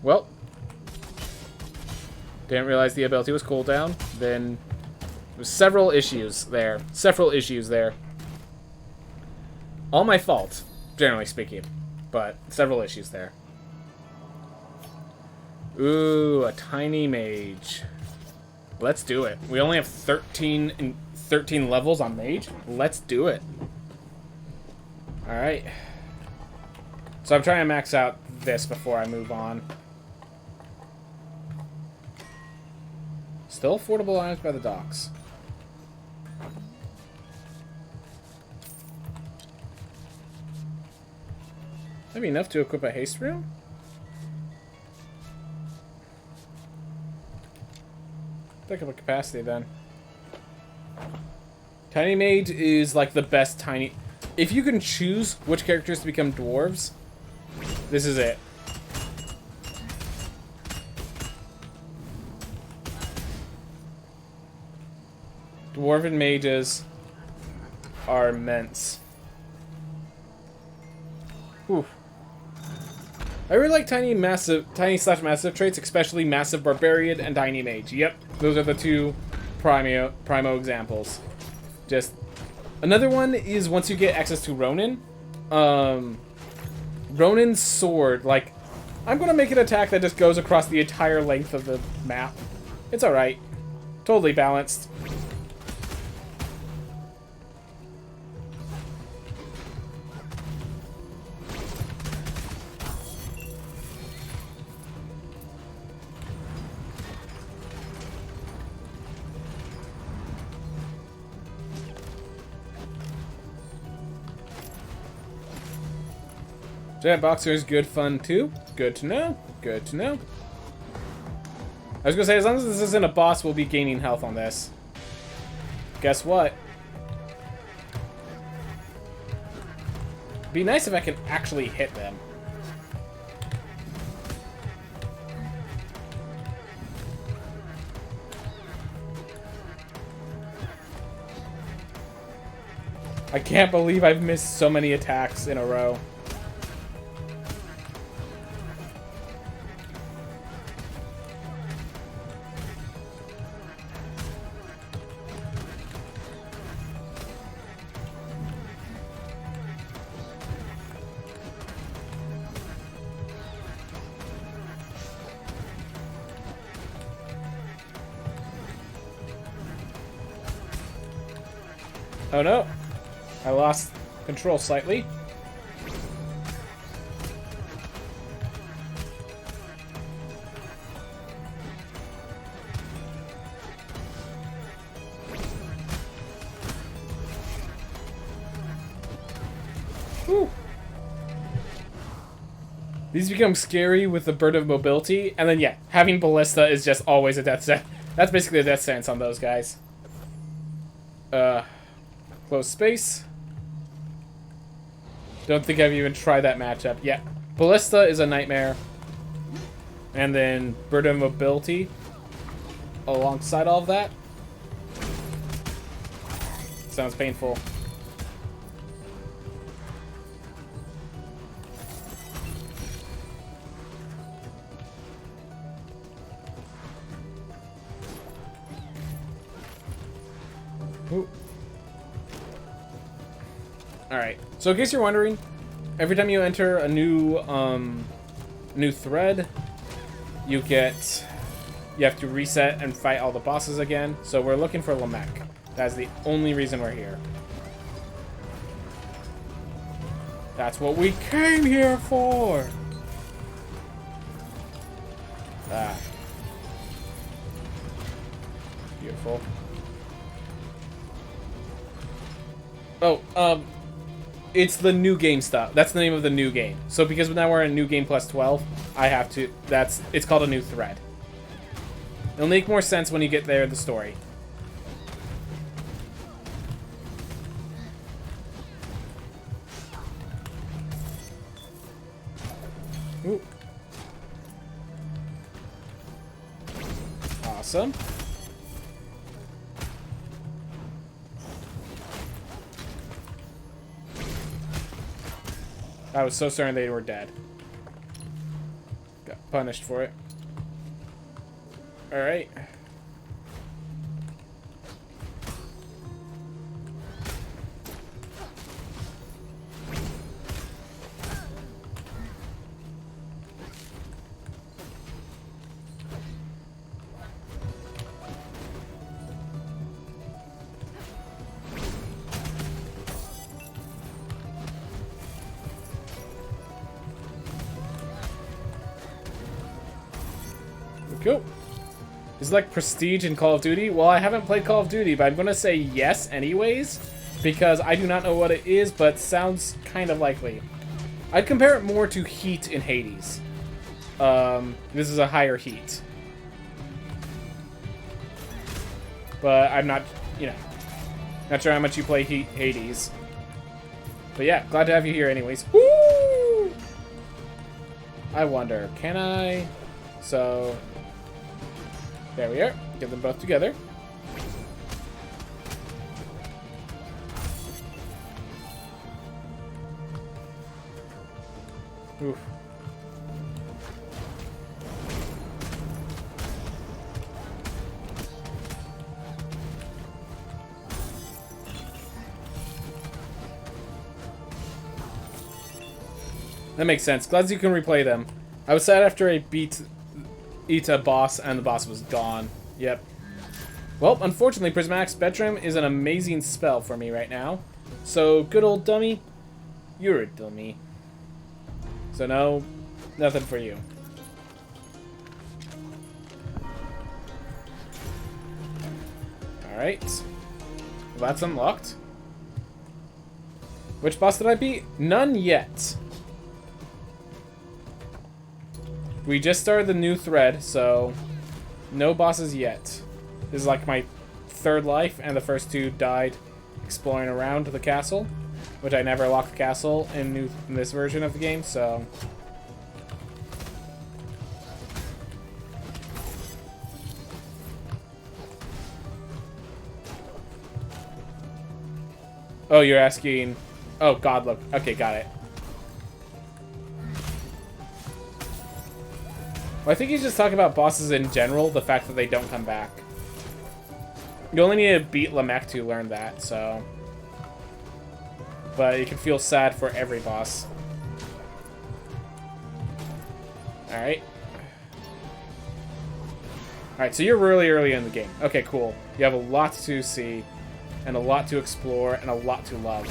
Well. Didn't realize the ability was cooldown. Then there's several issues there. All my fault, generally speaking. But several issues there. Ooh, a tiny mage. Let's do it. We only have 13 levels on mage. Let's do it. Alright. So I'm trying to max out this before I move on. Still affordable items by the docks. Maybe enough to equip a haste room? Pick up a capacity then. Tiny Mage is like the best tiny... If you can choose which characters to become dwarves, this is it. Dwarven mages are immense. Whew. I really like tiny/massive traits, especially massive barbarian and tiny mage. Yep, those are the two primo examples. Just another one is once you get access to Ronin. Ronin's sword, like, I'm gonna make an attack that just goes across the entire length of the map. It's alright. Totally balanced. Giant Boxer is good fun too. Good to know. Good to know. I was gonna say, as long as this isn't a boss, we'll be gaining health on this. Guess what? Be nice if I could actually hit them. I can't believe I've missed so many attacks in a row. Oh no, I lost control slightly. Whew. These become scary with the Bird of Mobility, and then yeah, having Ballista is just always a death sentence. That's basically a death sentence on those guys. Close space. Don't think I've even tried that matchup. Yeah, Ballista is a nightmare. And then Bird of Mobility alongside all of that. Sounds painful. Ooh. Alright, so in case you're wondering, every time you enter a new thread, you have to reset and fight all the bosses again. So we're looking for Lamech. That's the only reason we're here. That's what we came here for! Ah. Beautiful. Oh, it's the new game stuff. That's the name of the new game. So because now we're in new game plus 12, I have to, it's called a new thread. It'll make more sense when you get there in the story. Ooh. Awesome. I was so certain they were dead. punished for it. Alright. Cool. Is it like Prestige in Call of Duty? Well, I haven't played Call of Duty, but I'm going to say yes anyways, because I do not know what it is, but sounds kind of likely. I'd compare it more to Heat in Hades. This is a higher Heat. But I'm not, you know, not sure how much you play Hades. But yeah, glad to have you here anyways. Woo! I wonder, can I... So... There we are. Get them both together. Oof. That makes sense. Glad you can replay them. I was sad after I beat a boss and the boss was gone. Yep. Well, unfortunately, Prismatic Spectrum is an amazing spell for me right now. So, good old dummy, you're a dummy. So no, nothing for you. Alright. Well, that's unlocked. Which boss did I beat? None yet. We just started the new thread, so no bosses yet. This is like my third life, and the first two died exploring around the castle, which I never locked the castle in this version of the game, so... Oh, you're asking... Oh, God, look. Okay, got it. Well, I think he's just talking about bosses in general, the fact that they don't come back. You only need to beat Lamech to learn that, so... But you can feel sad for every boss. Alright. Alright, so you're really early in the game. Okay, cool. You have a lot to see, and a lot to explore, and a lot to love.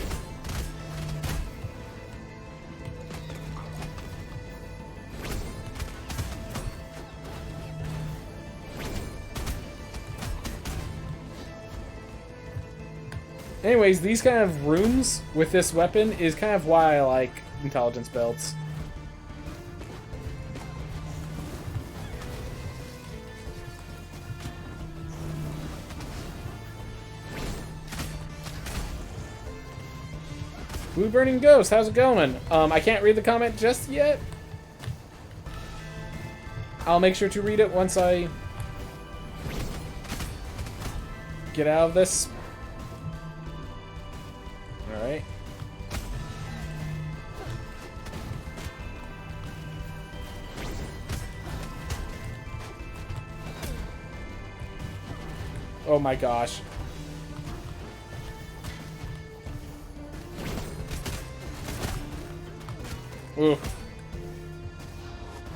Anyways, these kind of runes with this weapon is kind of why I like intelligence builds. Blue Burning Ghost, how's it going? I can't read the comment just yet. I'll make sure to read it once I get out of this. Alright. Oh my gosh. Ooh.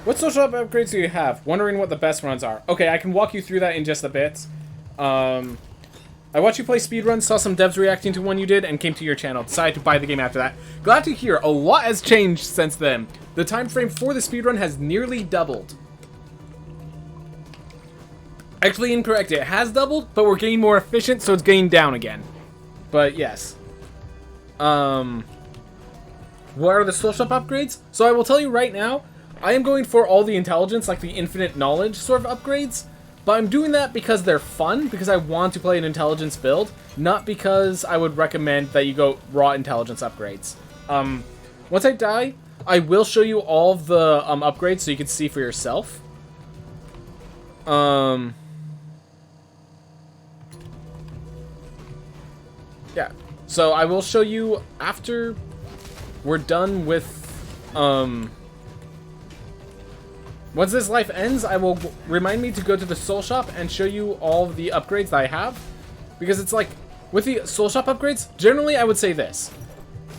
What social up upgrades do you have? Wondering what the best runs are. Okay, I can walk you through that in just a bit. I watched you play speedruns, saw some devs reacting to one you did, and came to your channel. Decided to buy the game after that. Glad to hear. A lot has changed since then. The time frame for the speedrun has nearly doubled. Actually incorrect. It has doubled, but we're getting more efficient, so it's getting down again. But yes. What are the social up upgrades? So I will tell you right now, I am going for all the intelligence, like the infinite knowledge sort of upgrades. But I'm doing that because they're fun, because I want to play an intelligence build, not because I would recommend that you go raw intelligence upgrades. Once I die, I will show you all of the upgrades so you can see for yourself. Yeah. So I will show you after we're done with Once this life ends, I will remind me to go to the soul shop and show you all of the upgrades that I have. Because it's like, with the soul shop upgrades, generally I would say this.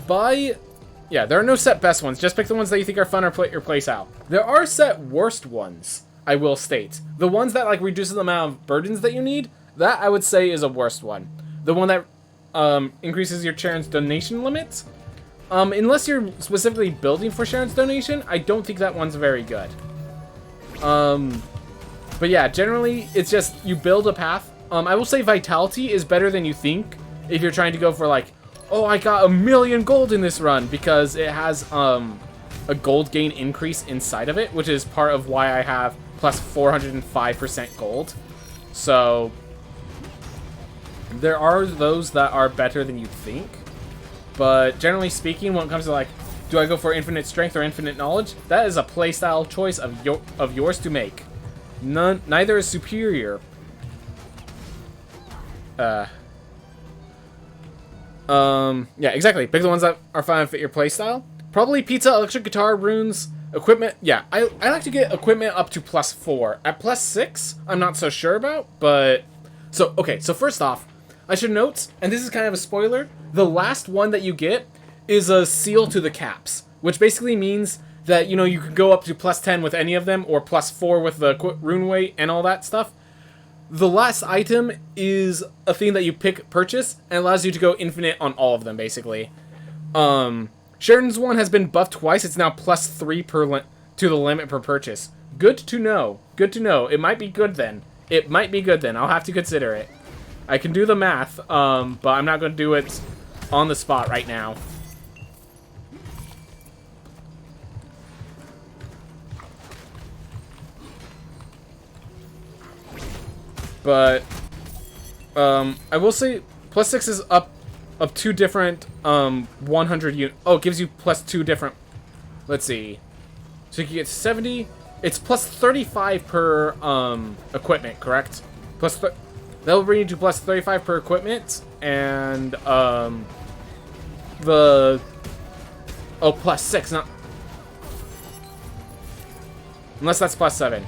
Yeah, there are no set best ones. Just pick the ones that you think are fun or play your place out. There are set worst ones, I will state. The ones that like reduces the amount of burdens that you need, that I would say is a worst one. The one that increases your Sharon's donation limits. Unless you're specifically building for Sharon's donation, I don't think that one's very good. But yeah, generally, it's just, you build a path. I will say Vitality is better than you think if you're trying to go for, like, oh, I got 1,000,000 gold in this run, because it has, a gold gain increase inside of it, which is part of why I have plus 405% gold. So, there are those that are better than you think. But generally speaking, when it comes to, like, do I go for infinite strength or infinite knowledge? That is a playstyle choice of yours to make. Neither is superior. Yeah, exactly. Pick the ones that are fun and fit your playstyle. Probably pizza, electric guitar, runes, equipment. Yeah, I like to get equipment up to +4. At +6, I'm not so sure about, but... So, okay, so first off, I should note, and this is kind of a spoiler, the last one that you get is a seal to the caps, which basically means that, you know, you can go up to +10 with any of them, or +4 with the rune weight and all that stuff. The last item is a thing that you purchase, and allows you to go infinite on all of them, basically. Sheridan's one has been buffed twice. It's now +3 to the limit per purchase. Good to know. Good to know. It might be good then. It might be good then. I'll have to consider it. I can do the math, but I'm not going to do it on the spot right now. But, I will say, +6 is up 2 different, 100 unit. Oh, it gives you +2 different. Let's see. So you can get 70. It's +35 per, equipment, correct? That'll bring you to +35 per equipment, and, +6, not... Unless that's +7.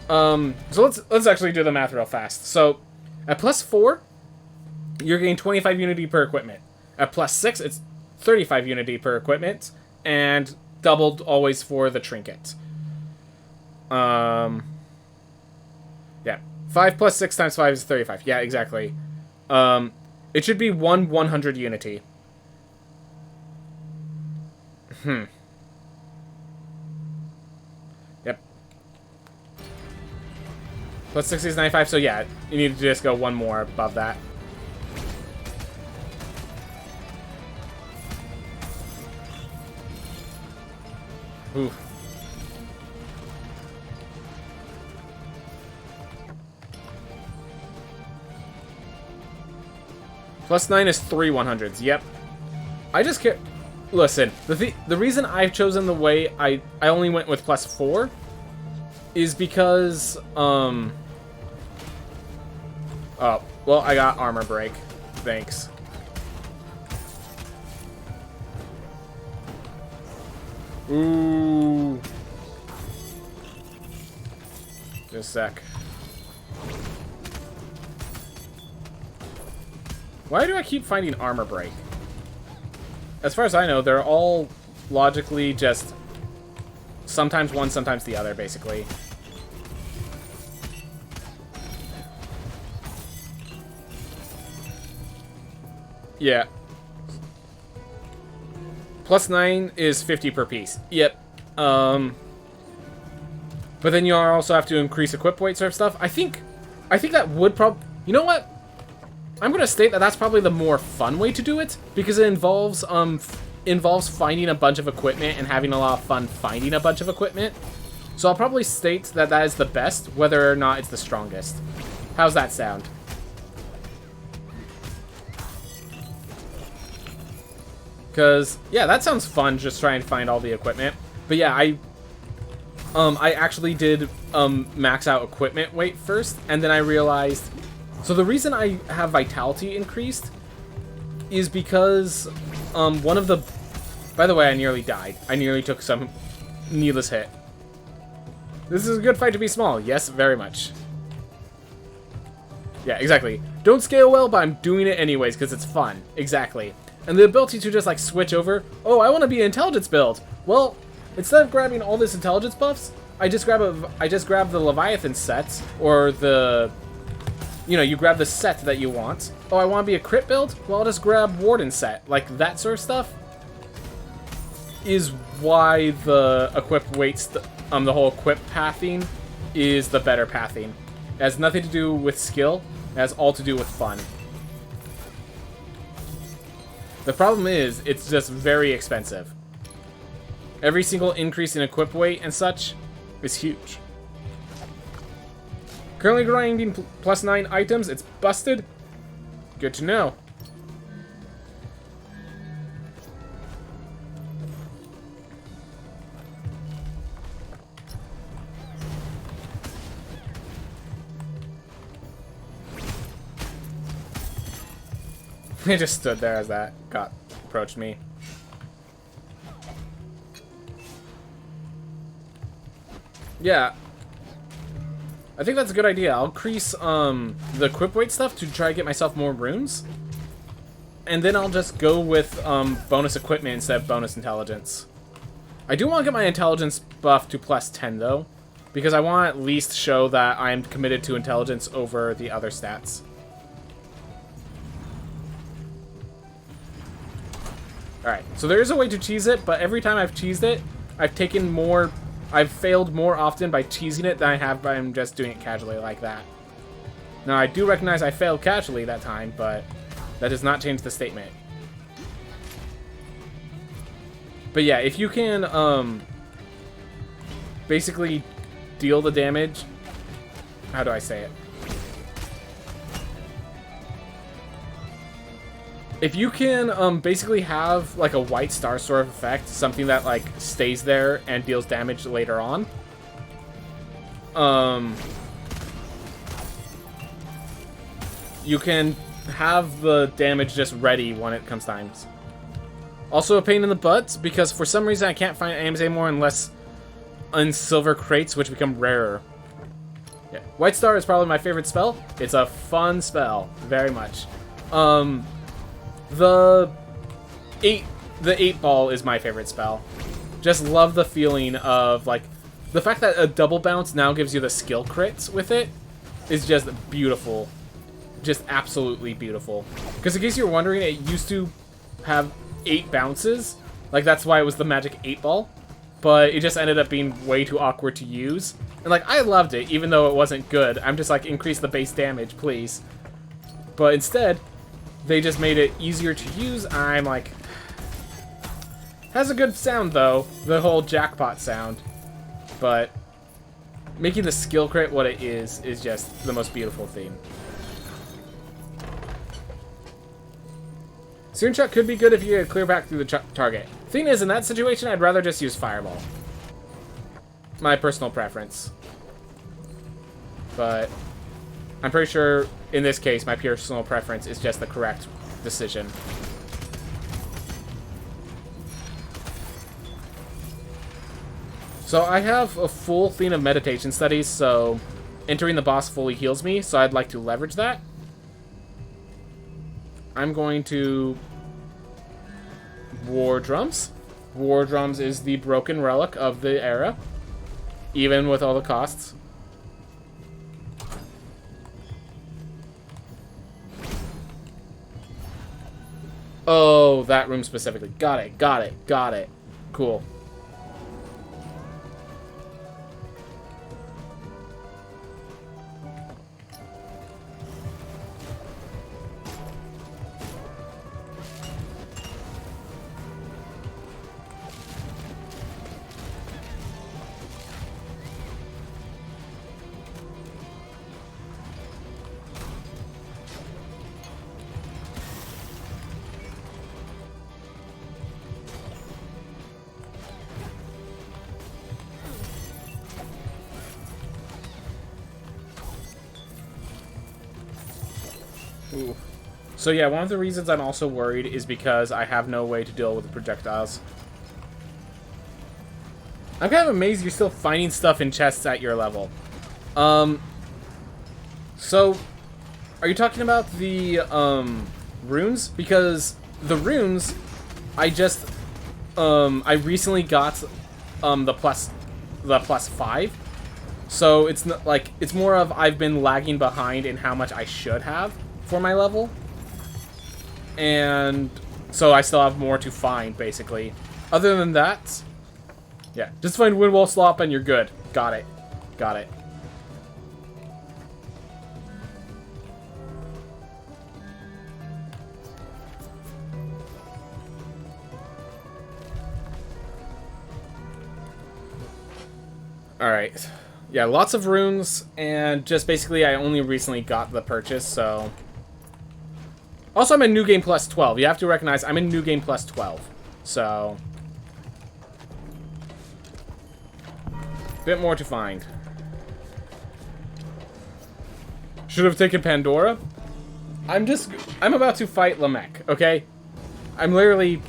So let's actually do the math real fast. So, at +4, you're getting 25 unity per equipment. At +6, it's 35 unity per equipment, and doubled always for the trinket. Yeah. 5 + 6 times 5 is 35. Yeah, exactly. It should be 100 unity. Yep. +60 is 95, so yeah, you need to just go one more above that. Oof. +9 is 3 100s. Yep. I just care. Listen, the reason I've chosen the way I only went with +4 is because oh, well, I got armor break. Thanks. Ooh. Just a sec. Why do I keep finding armor break? As far as I know, they're all logically just sometimes one, sometimes the other, basically. Yeah. +9 is 50 per piece. Yep. But then you also have to increase equip weight sort of stuff. I think that would you know what? I'm gonna state that that's probably the more fun way to do it, because it involves finding a bunch of equipment and having a lot of fun finding a bunch of equipment. So I'll probably state that that is the best, whether or not it's the strongest. How's that sound? Because, yeah, that sounds fun, just trying to find all the equipment. But yeah, I actually did max out equipment weight first, and then I realized... So the reason I have Vitality increased is because one of the... By the way, I nearly died. I nearly took some needless hit. This is a good fight to be small. Yes, very much. Yeah, exactly. Don't scale well, but I'm doing it anyways because it's fun. Exactly. And the ability to just like switch over. Oh, I want to be an intelligence build. Well, instead of grabbing all this intelligence buffs, I just grab the Leviathan set, or the, you grab the set that you want. Oh, I want to be a crit build? Well, I'll just grab Warden set. Like, that sort of stuff is why the equip weights, the whole equip pathing is the better pathing. It has nothing to do with skill. It has all to do with fun. The problem is, it's just very expensive. Every single increase in equip weight and such is huge. Currently grinding +9 items. It's busted. Good to know. He just stood there as that approached me. Yeah. I think that's a good idea. I'll increase the equip weight stuff to try to get myself more runes. And then I'll just go with bonus equipment instead of bonus intelligence. I do want to get my intelligence buff to +10 though, because I want to at least show that I'm committed to intelligence over the other stats. Alright, so there is a way to cheese it, but every time I've cheesed it, I've failed more often by cheesing it than I have by just doing it casually like that. Now, I do recognize I failed casually that time, but that does not change the statement. But yeah, if you can, basically deal the damage... How do I say it? If you can basically have like a white star sort of effect, something that like stays there and deals damage later on, you can have the damage just ready when it comes time. Also a pain in the butt, because for some reason I can't find items anymore unless in silver crates, which become rarer. Yeah. White Star is probably my favorite spell. It's a fun spell, very much. The 8 ball is my favorite spell. Just love the feeling of, like, the fact that a double bounce now gives you the skill crits with it is just beautiful. Just absolutely beautiful. Because in case you're wondering, it used to have 8 bounces. Like, that's why it was the magic 8 ball. But it just ended up being way too awkward to use. And, like, I loved it, even though it wasn't good. I'm just like, increase the base damage, please. But instead... they just made it easier to use. I'm like... has a good sound, though. The whole jackpot sound. But... making the skill crit what it is just the most beautiful thing. Searing Shot could be good if you get a clear back through the target. Thing is, in that situation, I'd rather just use Fireball. My personal preference. But... I'm pretty sure, in this case, my personal preference is just the correct decision. So I have a full theme of meditation studies, so entering the boss fully heals me, so I'd like to leverage that. I'm going to... War Drums. War Drums is the broken relic of the era, even with all the costs. Oh, that room specifically. Got it, got it, got it. Cool. Ooh. So yeah, one of the reasons I'm also worried is because I have no way to deal with the projectiles. I'm kind of amazed you're still finding stuff in chests at your level. So, are you talking about the, runes? Because the runes, I recently got, the plus 5. So it's not like, it's more of I've been lagging behind in how much I should have for my level. And so I still have more to find, basically. Other than that, yeah, just find Windwall Slop and you're good. Got it. Got it. Alright. Yeah, lots of runes, and just basically I only recently got the purchase, so... Also, I'm in New Game Plus 12. You have to recognize I'm in New Game Plus 12. So... bit more to find. Should have taken Pandora. I'm about to fight Lamech, okay? I'm literally...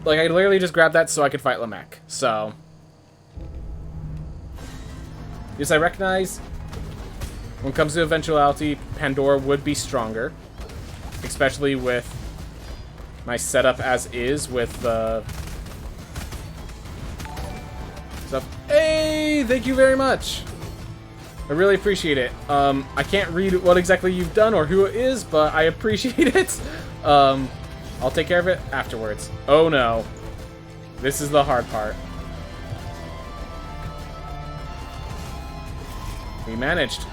like, I literally just grabbed that so I could fight Lamech, so... Yes, I recognize when it comes to eventuality, Pandora would be stronger. Especially with my setup as is with the stuff. Hey, thank you very much. I really appreciate it. I can't read what exactly you've done or who it is, but I appreciate it. I'll take care of it afterwards. Oh no. This is the hard part. We managed.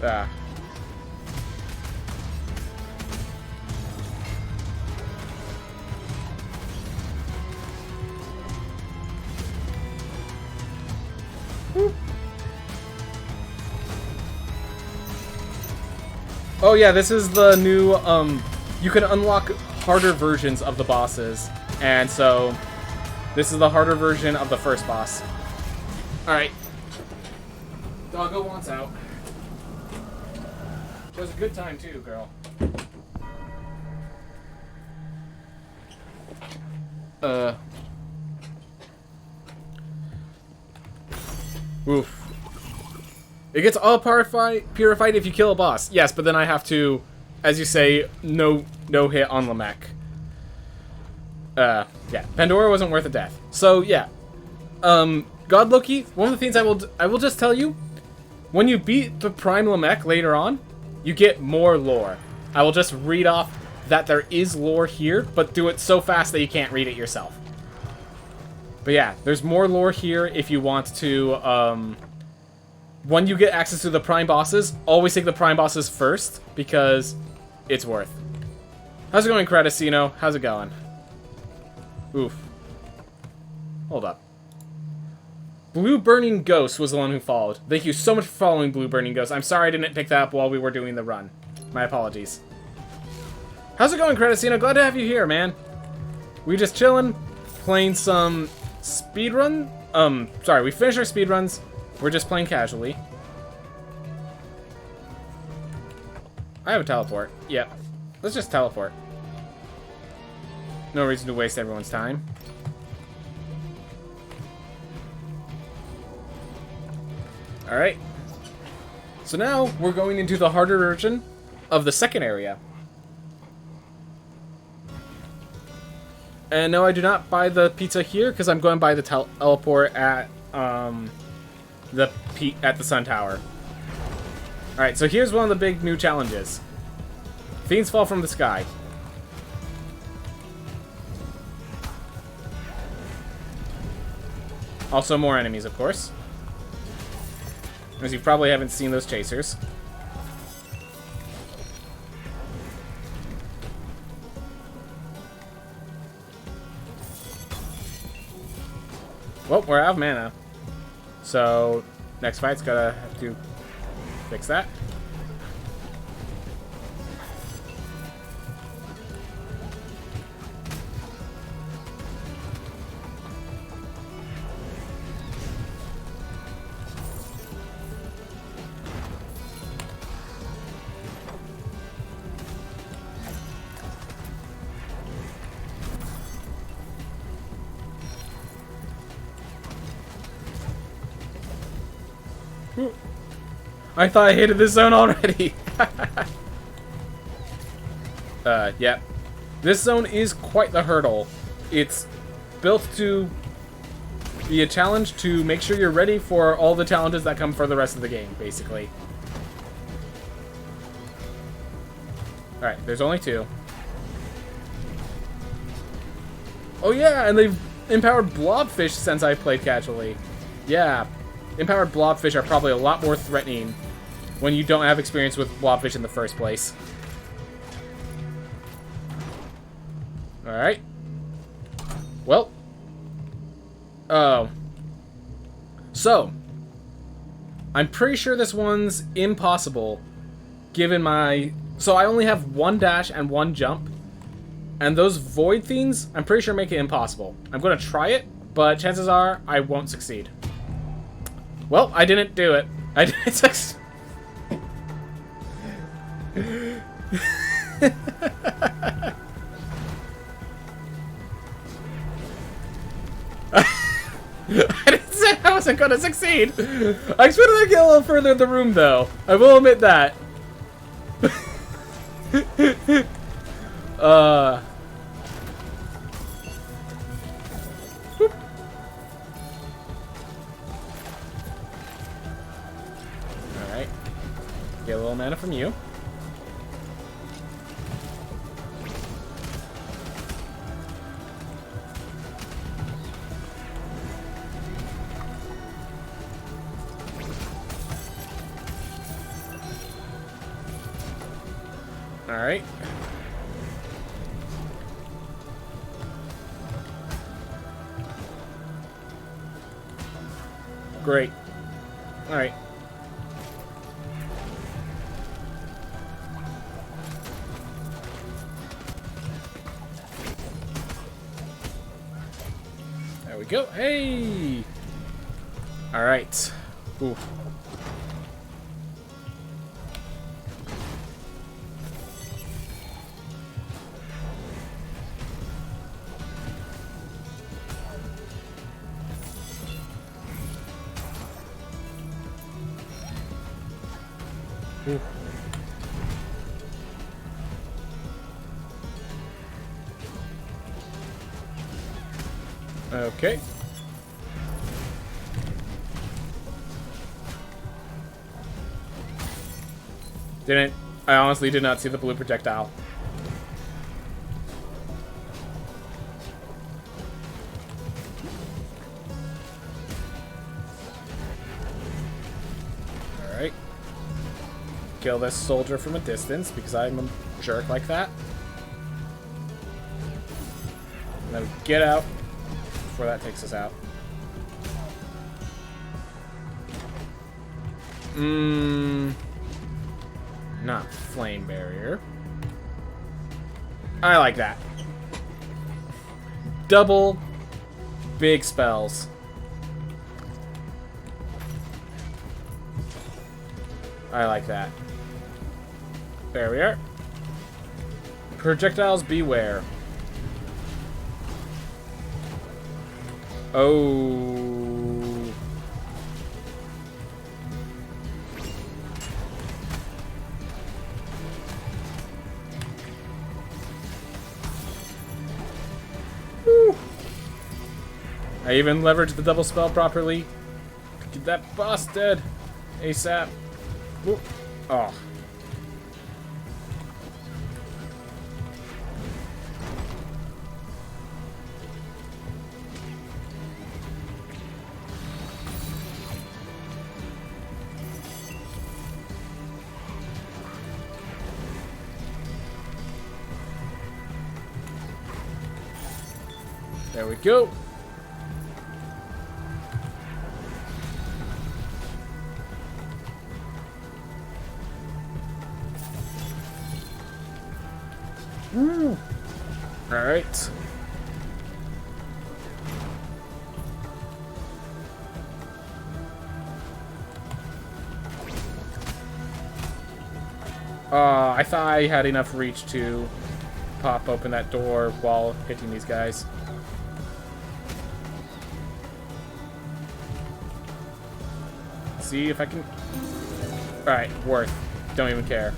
Ah. Oh yeah, this is the new, you can unlock harder versions of the bosses, and so this is the harder version of the first boss. Alright. Doggo wants out. She has a good time too, girl. Oof. It gets all purified if you kill a boss. Yes, but then I have to, as you say, no hit on Lamech. Yeah, Pandora wasn't worth a death. So yeah, God Loki. One of the things I will just tell you, when you beat the Prime Lamech later on, you get more lore. I will just read off that there is lore here, but do it so fast that you can't read it yourself. But yeah, there's more lore here if you want to. When you get access to the Prime bosses, always take the Prime bosses first, because it's worth. How's it going, Credicino? How's it going? Oof. Hold up. Blue Burning Ghost was the one who followed. Thank you so much for following, Blue Burning Ghost. I'm sorry I didn't pick that up while we were doing the run. My apologies. How's it going, Credicino? Glad to have you here, man. We just chilling, playing some speedrun. Sorry, we finished our speedruns. We're just playing casually. I have a teleport. Yep. Let's just teleport. No reason to waste everyone's time. Alright. So now, we're going into the harder version of the second area. And no, I do not buy the pizza here, because I'm going to buy the teleport at, at the Sun Tower. Alright, so here's one of the big new challenges. Fiends fall from the sky. Also more enemies, of course. As you probably haven't seen those chasers. Well, we're out of mana. So, next fight's gotta have to fix that. I thought I hated this zone already. Yeah. This zone is quite the hurdle. It's built to be a challenge to make sure you're ready for all the challenges that come for the rest of the game, basically. Alright, there's only 2. Oh yeah, and they've empowered blobfish since I played casually. Yeah, empowered blobfish are probably a lot more threatening when you don't have experience with blobfish in the first place. Alright. Well. Oh. So. I'm pretty sure this one's impossible, given my... So I only have 1 dash and 1 jump. And those void things, I'm pretty sure make it impossible. I'm going to try it, but chances are I won't succeed. Well, I didn't do it. I didn't succeed. I didn't say I wasn't going to succeed. I expected to get a little further in the room, though. I will admit that. Whoop. Alright. Get a little mana from you. Alright. Great. Alright. There we go. Hey! Alright. Ooh. Ooh. Okay. I honestly did not see the blue projectile. Alright. Kill this soldier from a distance because I'm a jerk like that. And then get out before that takes us out. Not flame barrier. I like that. Double big spells. I like that. There we are. Projectiles beware. Oh. Woo. I even leveraged the double spell properly. Get that boss dead. ASAP. Whoop. Oh. There we go. Woo. All right. I thought I had enough reach to pop open that door while hitting these guys. see if I can... Alright, worth. Don't even care.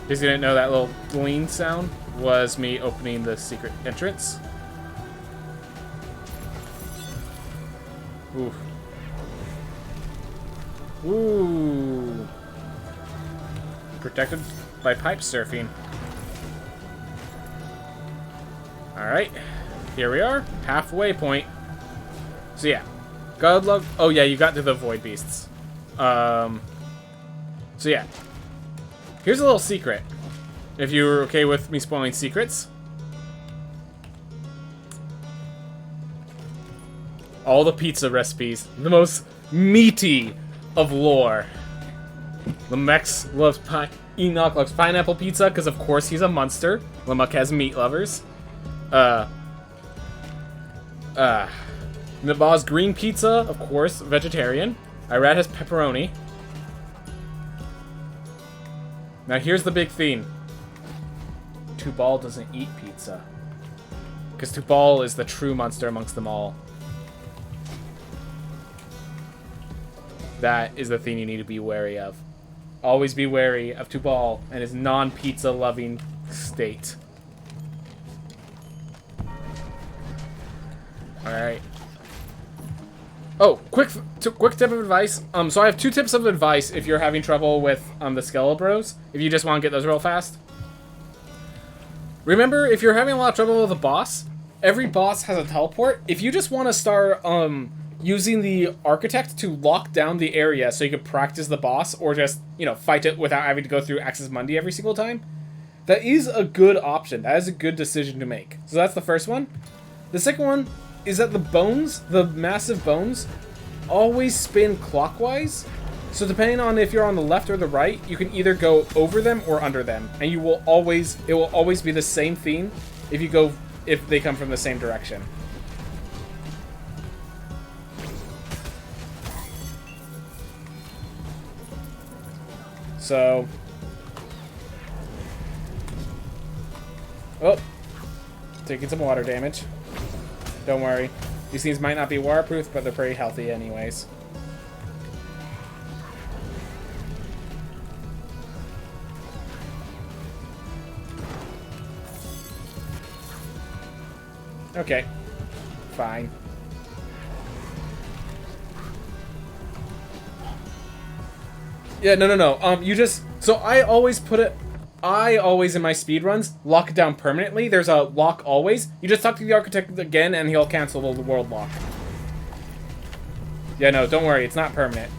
Because you didn't know that little glean sound was me opening the secret entrance. Ooh. Ooh. Protected by pipe surfing. Alright. Here we are. Halfway point. So yeah. Godlug. Oh yeah, you got to the void beasts. So yeah. Here's a little secret. If you're okay with me spoiling secrets. All the pizza recipes. The most meaty of lore. Lemex loves Enoch loves pineapple pizza because of course he's a monster. Lemuck has meat lovers. Nabaz green pizza, of course, vegetarian. Irad has pepperoni. Now here's the big theme. Tubal doesn't eat pizza. Because Tubal is the true monster amongst them all. That is the thing you need to be wary of. Always be wary of Tubal and his non-pizza loving state. Alright. Oh, quick tip of advice. So I have 2 tips of advice if you're having trouble with the Skelebros. If you just want to get those real fast. Remember, if you're having a lot of trouble with a boss, every boss has a teleport. If you just want to start using the Architect to lock down the area so you can practice the boss, or just, you know, fight it without having to go through Axis Mundi every single time, that is a good option. That is a good decision to make. So that's the first one. The second one is that the bones, the massive bones, always spin clockwise. So depending on if you're on the left or the right, you can either go over them or under them, and it will always be the same theme if they come from the same direction. So, oh, taking some water damage. Don't worry. These things might not be waterproof, but they're pretty healthy anyways. Okay. Fine. Yeah, no. You just... So I always in my speedruns lock it down permanently. There's a lock always. You just talk to the Architect again and he'll cancel the world lock. Yeah, no, don't worry. It's not permanent.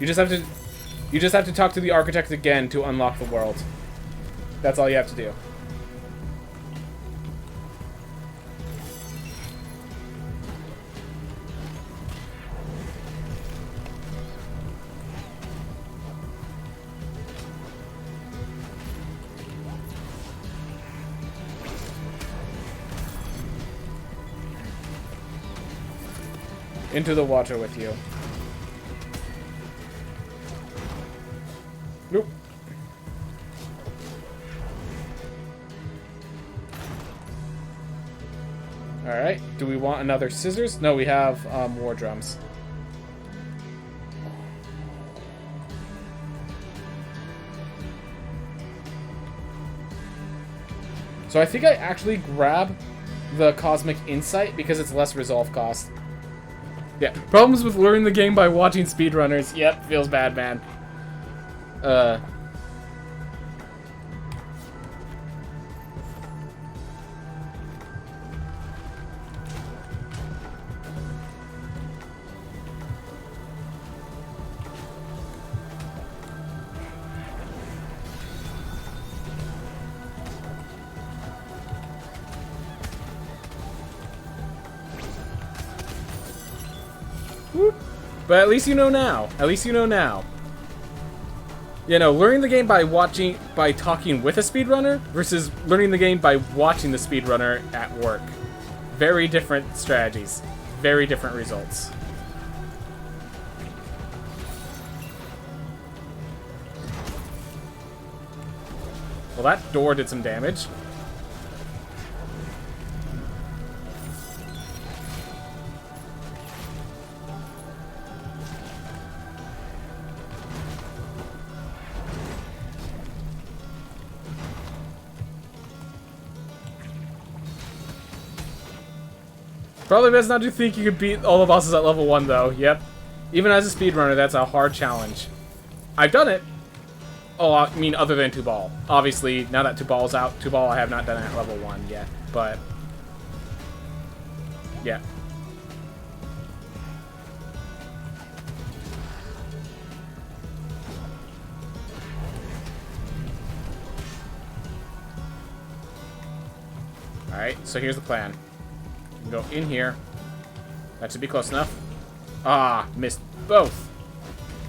You just have to talk to the Architect again to unlock the world. That's all you have to do. Into the water with you. Nope. Alright, do we want another scissors? No, we have war drums. So I think I actually grab the Cosmic Insight because it's less resolve cost. Yeah, problems with learning the game by watching speedrunners. Yep, feels bad, man. But at least you know now. At least you know now. You know, learning the game by talking with a speedrunner versus learning the game by watching the speedrunner at work. Very different strategies. Very different results. Well, that door did some damage. Probably best not to think you could beat all the bosses at level 1, though. Yep. Even as a speedrunner, that's a hard challenge. I've done it. Oh, I mean, other than Tubal. Obviously, now that Tubal's out, Tubal I have not done it at level 1 yet, but... yeah. Alright, so here's the plan. You can go in here. That should be close enough. Ah, missed both.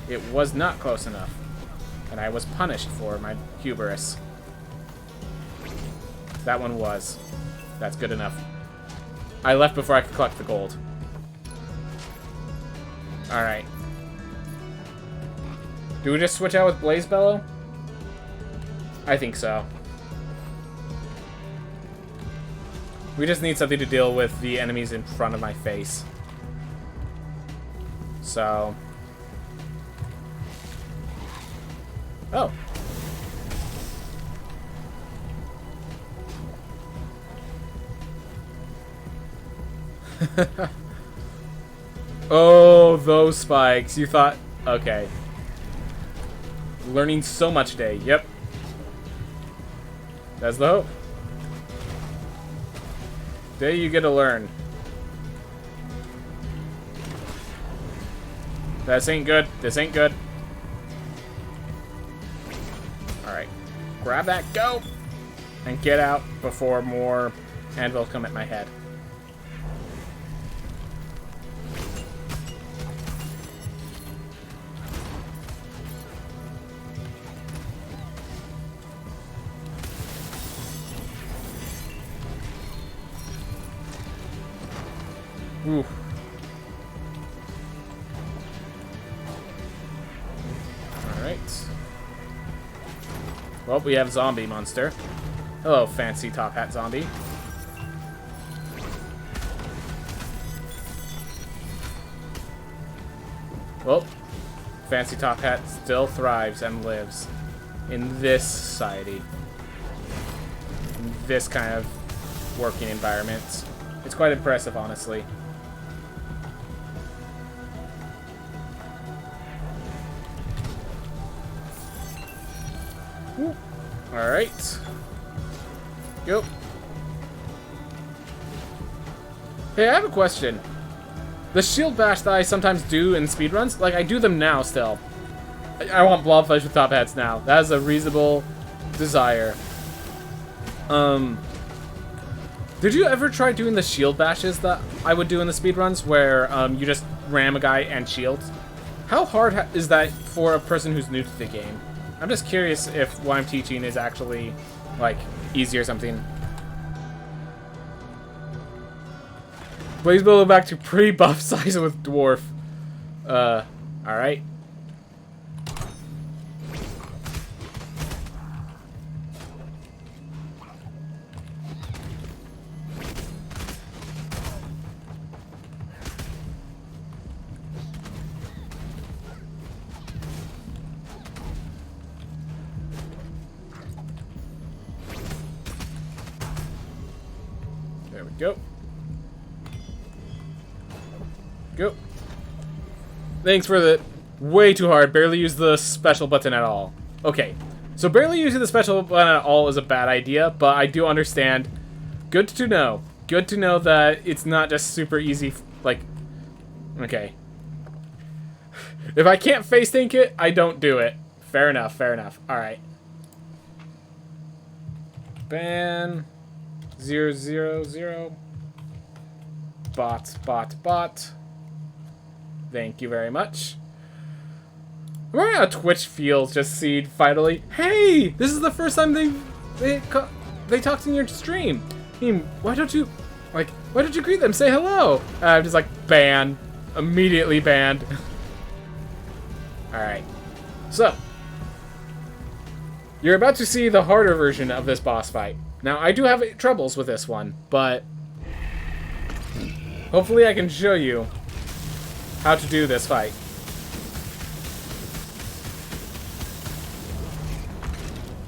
It was not close enough. And I was punished for my hubris. That one was. That's good enough. I left before I could collect the gold. Alright. Do we just switch out with Blaze Bellow? I think so. We just need something to deal with the enemies in front of my face. So... oh. Oh, those spikes. You thought... okay. Learning so much today. Yep. That's the hope. Today you get to learn. This ain't good. This ain't good. Alright. Grab that, go! And get out before more anvils come at my head. Ooh. Alright. Well, we have zombie monster. Hello, fancy top hat zombie. Well, fancy top hat still thrives and lives in this society. In this kind of working environment. It's quite impressive, honestly. Alright. Go. Hey, I have a question. The shield bash that I sometimes do in speedruns, like, I do them now still. I want blobfish with top hats now. That is a reasonable desire. Did you ever try doing the shield bashes that I would do in the speedruns, where you just ram a guy and shield? How hard is that for a person who's new to the game? I'm just curious if what I'm teaching is actually, like, easy or something. Blaze Billow back to pre-buff size with Dwarf. Alright. There we go. Go. Thanks for the... way too hard. Barely use the special button at all. Okay. So barely using the special button at all is a bad idea, but I do understand. Good to know. Good to know that it's not just super easy, like... okay. If I can't face tank it, I don't do it. Fair enough, fair enough. Alright. Ban... 000. Bot. Thank you very much. I'm running how Twitch feels just seeing finally. Hey, this is the first time they talked in your stream. I mean, why don't you greet them? Say hello. I'm just like banned, immediately banned. All right, so you're about to see the harder version of this boss fight. Now, I do have troubles with this one, but hopefully I can show you how to do this fight.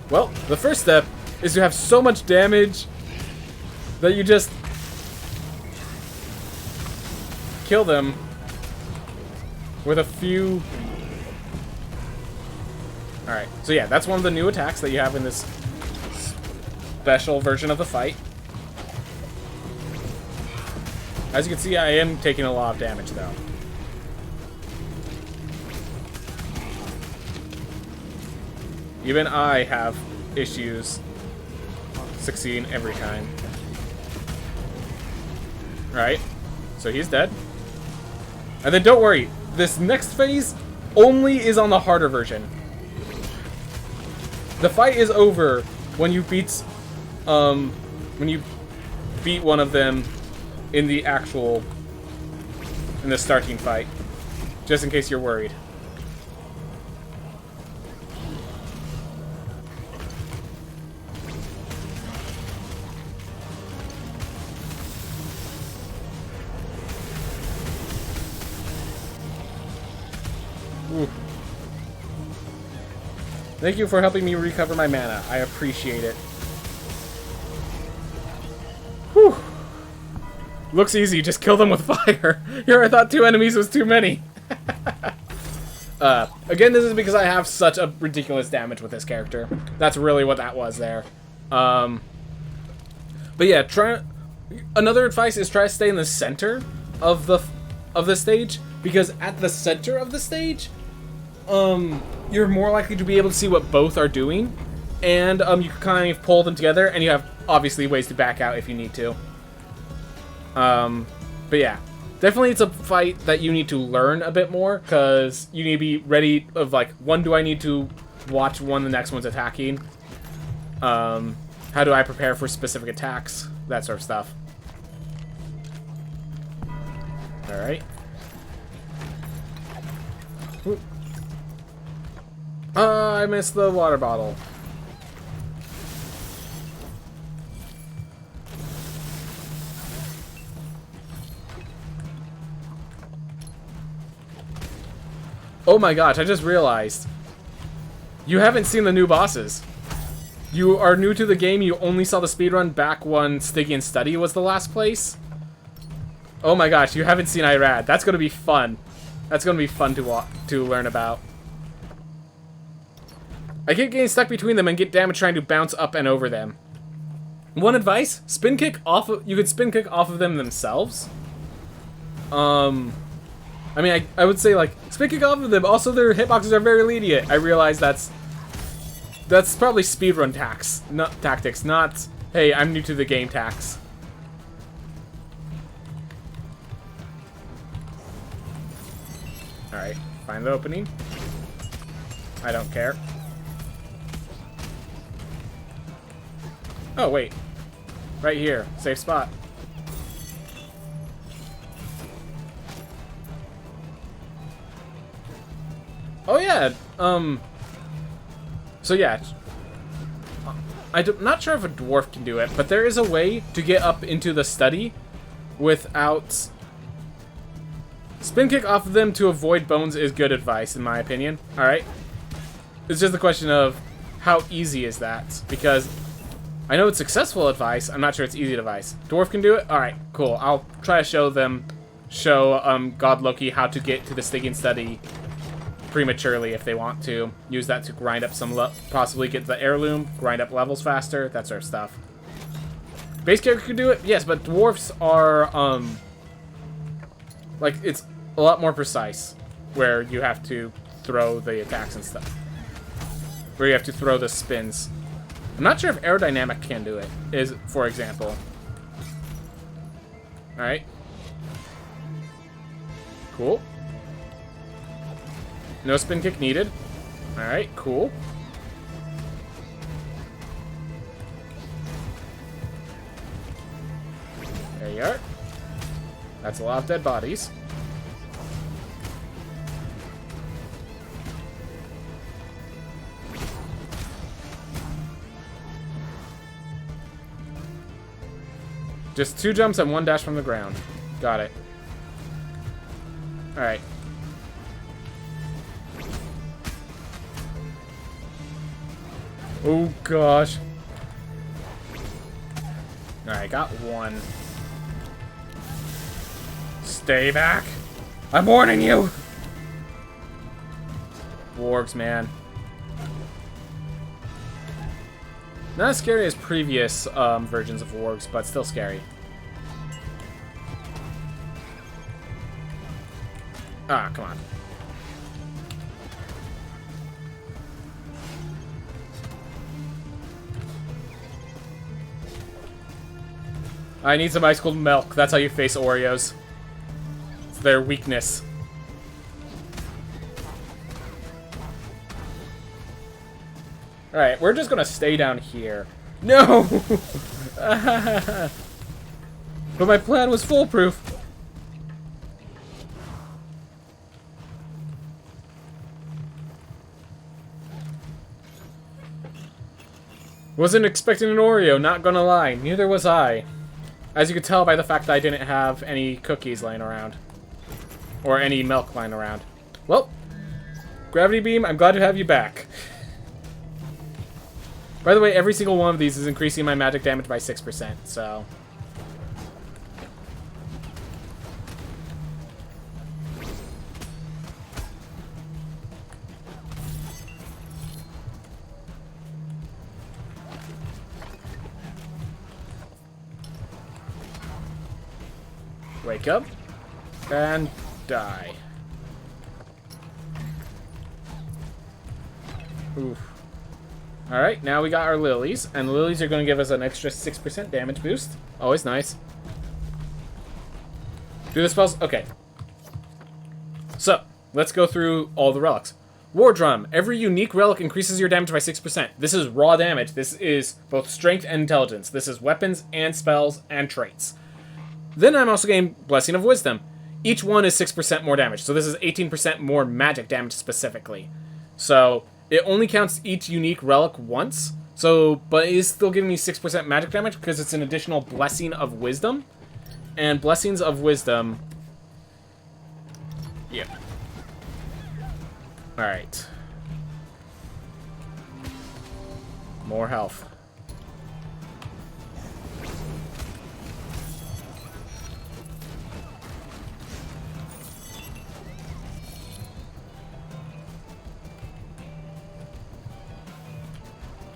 Well, the first step is to have so much damage that you just kill them with a few... Alright, so yeah, that's one of the new attacks that you have in this special version of the fight. As you can see, I am taking a lot of damage, though. Even I have issues succeeding every time. Right? So he's dead. And then don't worry, this next phase only is on the harder version. The fight is over when you beat one of them in the starting fight. Just in case you're worried. Ooh. Thank you for helping me recover my mana. I appreciate it. Whew. Looks easy, just kill them with fire. Here, I thought 2 enemies was too many. Again, this is because I have such a ridiculous damage with this character. That's really what that was there. But yeah, another advice is try to stay in the center of the stage, because at the center of the stage, you're more likely to be able to see what both are doing, and you can kind of pull them together, and you have obviously ways to back out if you need to. But yeah, definitely it's a fight that you need to learn a bit more, because you need to be ready of like, when do I need to watch when the next one's attacking? How do I prepare for specific attacks? That sort of stuff. Alright. I missed the water bottle. Oh my gosh, I just realized. You haven't seen the new bosses. You are new to the game, you only saw the speedrun back when Stygian Study was the last place. Oh my gosh, you haven't seen Irad. That's gonna be fun. That's gonna be fun to learn about. I keep getting stuck between them and get damage trying to bounce up and over them. One advice, spin kick off of, you could spin kick off of them themselves. I mean, I would say like, spin kick off of them, also their hitboxes are very lenient. I realize that's probably speedrun tactics, not, hey, I'm new to the game tax. Alright, find the opening. I don't care. Oh, wait. Right here. Safe spot. Oh, yeah. So, yeah. I'm not sure if a dwarf can do it, but there is a way to get up into the study without... Spin kick off of them to avoid bones is good advice, in my opinion. Alright? It's just a question of how easy is that? Because I know it's successful advice, I'm not sure it's easy advice. Dwarf can do it? Alright, cool. I'll try to show God Loki how to get to the Stygian Study prematurely if they want to. Use that to grind up some, possibly get the heirloom, grind up levels faster, that sort of stuff. Base character can do it? Yes, but dwarfs are, like, it's a lot more precise, where you have to throw the attacks and stuff. Where you have to throw the spins. I'm not sure if aerodynamic can do it, for example. Alright. Cool. No spin kick needed. Alright, cool. There you are. That's a lot of dead bodies. Just 2 jumps and 1 dash from the ground. Got it. Alright. Oh gosh. Alright, got 1. Stay back. I'm warning you. Wargs, man. Not as scary as previous versions of wargs, but still scary. Ah, come on. I need some ice cold milk. That's how you face Oreos. It's their weakness. Alright, we're just gonna stay down here. No! But my plan was foolproof. Wasn't expecting an Oreo, not gonna lie. Neither was I. As you could tell by the fact that I didn't have any cookies lying around. Or any milk lying around. Well, Gravity Beam, I'm glad to have you back. By the way, every single one of these is increasing my magic damage by 6%, so... Wake up. And die. Oof. Alright, now we got our lilies, and the lilies are going to give us an extra 6% damage boost. Always nice. Do the spells? Okay. So, let's go through all the relics. War Drum. Every unique relic increases your damage by 6%. This is raw damage. This is both strength and intelligence. This is weapons and spells and traits. Then I'm also getting Blessing of Wisdom. Each one is 6% more damage, so this is 18% more magic damage specifically. So, it only counts each unique relic once, so, but it is still giving me 6% magic damage because it's an additional Blessing of Wisdom. And Blessings of Wisdom... Yep. Alright. More health.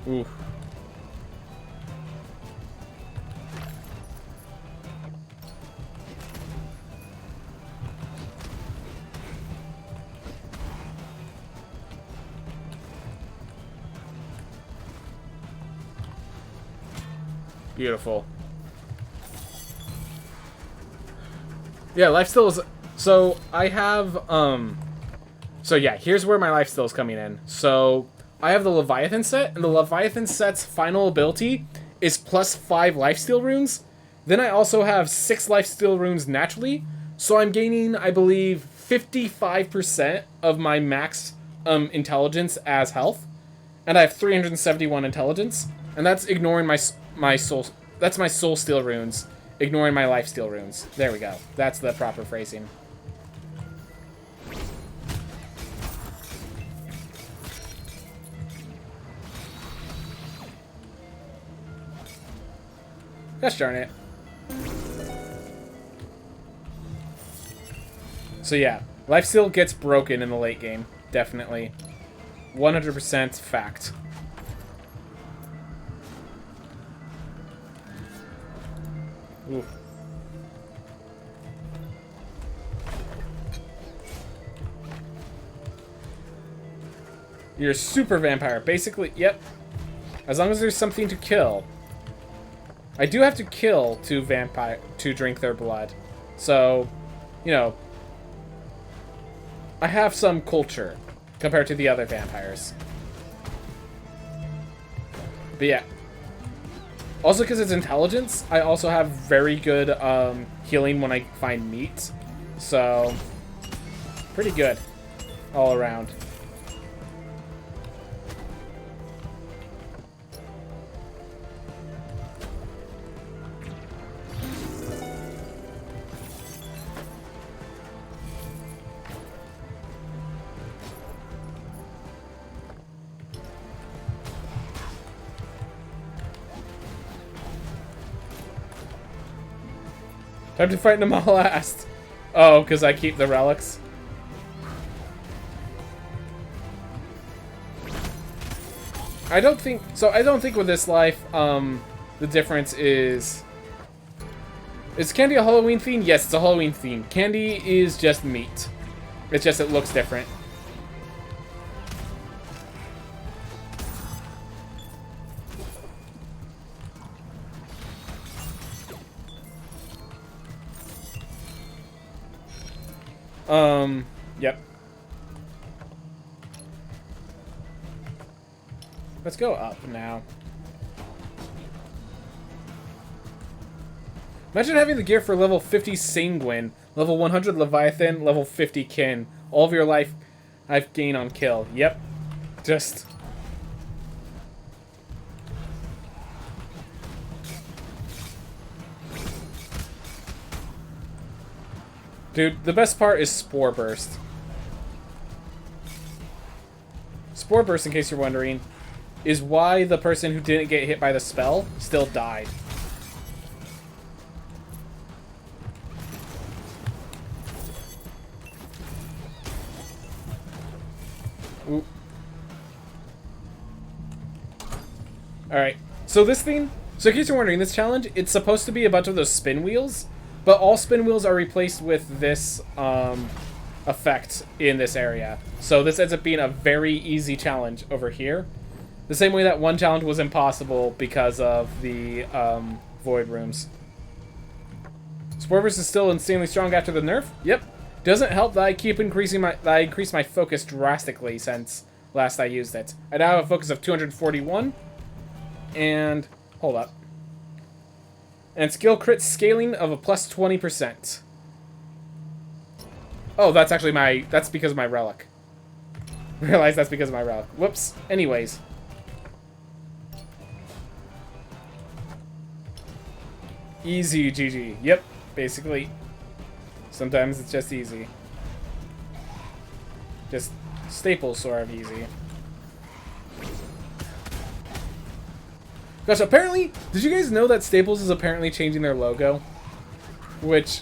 Oof. Beautiful. Yeah, lifesteal is... So, I have, So, yeah, here's where my lifesteal is coming in. So... I have the Leviathan set, and the Leviathan set's final ability is plus 5 lifesteal runes. Then I also have 6 lifesteal runes naturally, so I'm gaining, I believe, 55% of my max intelligence as health, and I have 371 intelligence, and that's ignoring my soul. That's my soul steal runes, ignoring my lifesteal runes. There we go. That's the proper phrasing. Gosh darn it. So yeah, lifesteal gets broken in the late game. Definitely. 100% fact. Ooh. You're a super vampire. Basically, yep. As long as there's something to kill. I do have to kill to drink their blood. So, you know, I have some culture compared to the other vampires. But yeah. Also, because it's intelligence, I also have very good healing when I find meat. So, pretty good all around. Time to fight them all last. Oh, because I keep the relics. I don't think with this life, the difference is Candy a Halloween theme? Yes, it's a Halloween theme. Candy is just meat. It's just it looks different. Yep. Let's go up now. Imagine having the gear for level 50 Sanguine, level 100 Leviathan, level 50 Kin. All of your life I've gained on kill. Yep. Just... Dude, the best part is Spore Burst. Spore Burst, in case you're wondering, is why the person who didn't get hit by the spell still died. Ooh. Alright, so this thing, so in case you're wondering, this challenge, it's supposed to be a bunch of those spin wheels, but all spin wheels are replaced with this effect in this area. So this ends up being a very easy challenge over here. The same way that one challenge was impossible because of the void rooms. Sporburst is still insanely strong after the nerf. Yep. Doesn't help that I keep increasing I increased my focus drastically since last I used it. I now have a focus of 241. And hold up. And skill crit scaling of a plus 20%. Oh, that's actually that's because of my relic. Realize that's because of my relic. Whoops. Anyways. Easy GG. Yep, basically. Sometimes it's just easy. Just Staples sort of easy. Gosh, apparently, did you guys know that Staples is apparently changing their logo? Which,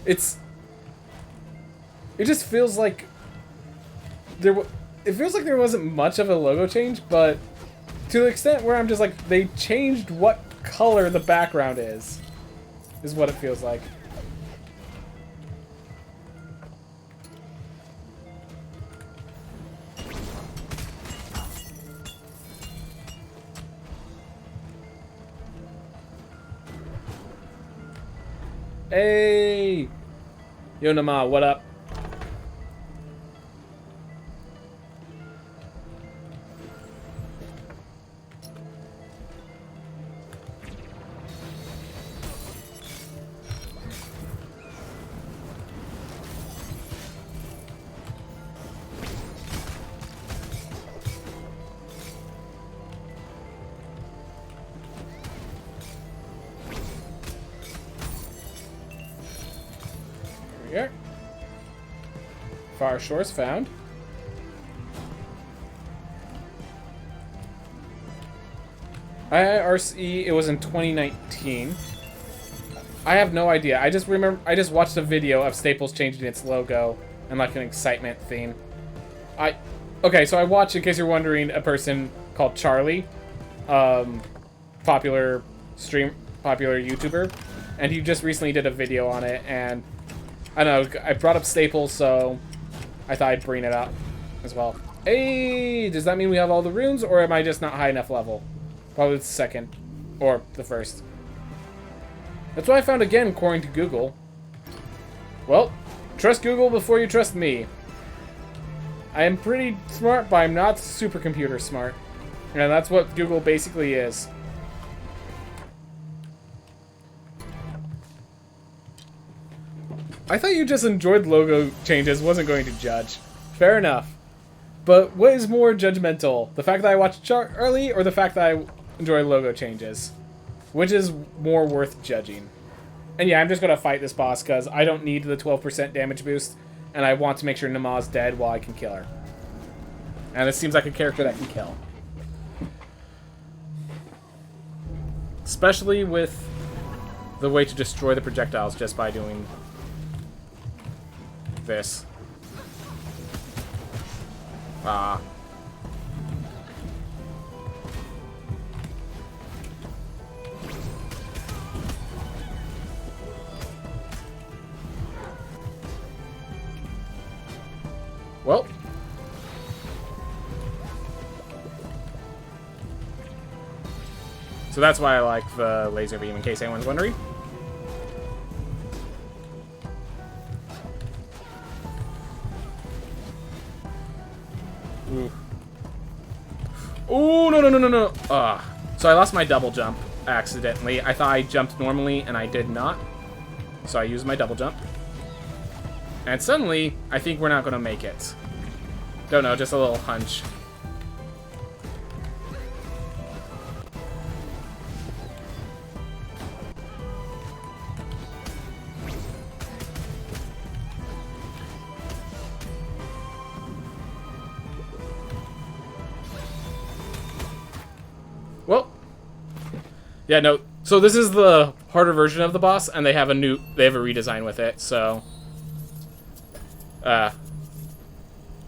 it just feels like it feels like there wasn't much of a logo change, but to the extent where I'm just like, they changed what color the background is what it feels like. Hey! Yo, Nama, what up? Here. Far shores found. IRC, it was in 2019. I have no idea. I just watched a video of Staples changing its logo and like an excitement theme. Okay, so I watched, in case you're wondering, a person called Charlie, popular YouTuber, and he just recently did a video on it, and I don't know, I brought up Staples, so I thought I'd bring it up as well. Hey, does that mean we have all the runes, or am I just not high enough level? Probably the second, or the first. That's what I found again, according to Google. Well, trust Google before you trust me. I am pretty smart, but I'm not supercomputer smart. And that's what Google basically is. I thought you just enjoyed logo changes, wasn't going to judge. Fair enough. But what is more judgmental? The fact that I watched Charlie, or the fact that I enjoy logo changes? Which is more worth judging? And yeah, I'm just gonna fight this boss because I don't need the 12% damage boost, and I want to make sure Nama's dead while I can kill her. And this seems like a character that can kill. Especially with the way to destroy the projectiles just by doing this. Ah. Well. So that's why I like the laser beam, in case anyone's wondering. Ooh. Ooh, no, no, no, no, no. So I lost my double jump accidentally. I thought I jumped normally, and I did not. So I used my double jump. And suddenly, I think we're not going to make it. Don't know, just a little hunch. Well, yeah, no. So this is the harder version of the boss, and they have a redesign with it. So,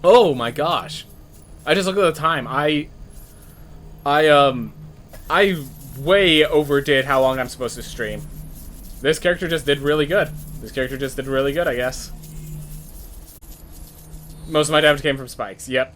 oh my gosh, I just looked at the time. I way overdid how long I'm supposed to stream. This character just did really good. I guess. Most of my damage came from spikes. Yep.